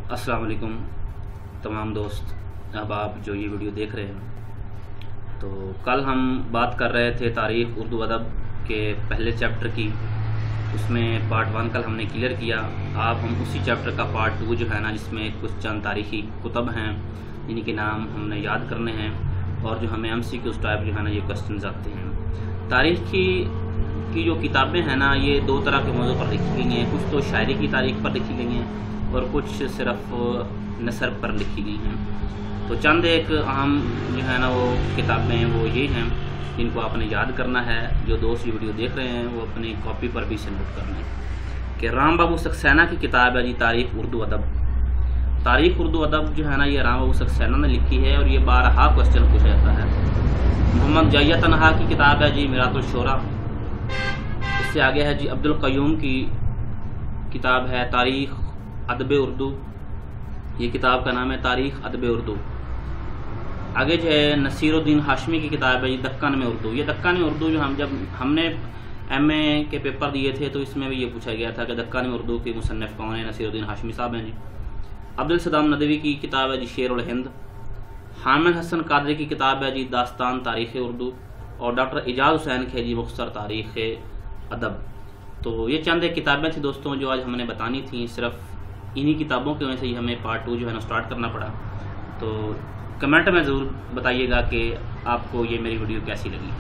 अस्सलाम वालेकुम तमाम दोस्त अहबाब जो ये वीडियो देख रहे हैं। तो कल हम बात कर रहे थे तारीख़ उर्दू अदब के पहले चैप्टर की। उसमें पार्ट 1 कल हमने क्लियर किया। आप हम उसी चैप्टर का पार्ट 2 जो है ना, जिसमें कुछ चंद तारीख़ी कुतब हैं जिनके नाम हमने याद करने हैं और जो हमें MCQ उस टाइप जो है ना ये क्वेश्चन आते हैं। तारीख़ की जो किताबें हैं ना, ये दो तरह के मौजू पर लिखी गई हैं। कुछ तो शायरी की तारीख़ पर लिखी गई हैं और कुछ सिर्फ नसर पर लिखी गई हैं। तो चंद एक अहम जो है ना वो किताबें वो ये हैं जिनको आपने याद करना है। जो दोस्त ये वीडियो देख रहे हैं वो अपनी कॉपी पर भी इसे नोट कर लें कि राम बाबू सक्सेना की किताब है जी तारीख़ उर्दू अदब। तारीख़ उर्दू अदब जो है ना ये राम बाबू सक्सेना ने लिखी है और ये 12 क्वेश्चन पूछा जाता है। मोहम्मद जैया तनहा की किताब है जी मिरातुल शोरा। इससे आगे है जी अब्दुल क़य्यूम की किताब है तारीख़ अदब उर्दू। ये किताब का नाम है तारीख़ अदब उर्दू। आगे जो है नसीरुद्दीन हाशमी की किताब है ये दक्कन में उर्दू। ये दक्कन में उर्दू जो हमने MA के पेपर दिए थे तो इसमें भी ये पूछा गया था कि दक्कन में उर्दू के मुसन्निफ़ कौन है। नसीरुद्दीन हाशमी साहब हैं जी। अब्दुल सदाम नदवी की किताब है जी शेर उल हिंद। हामिद हसन कादरी की किताब है जी दास्तान तारीख़ उर्दू। और डॉक्टर इजाज़ हुसैन की है जी मुख्तसर तारीख़ अदब। तो ये चंद एक किताबें थी दोस्तों जो आज हमने बतानी थी। सिर्फ इन्हीं किताबों की वजह से ही हमें पार्ट 2 जो है ना स्टार्ट करना पड़ा। तो कमेंट में ज़रूर बताइएगा कि आपको ये मेरी वीडियो कैसी लगी।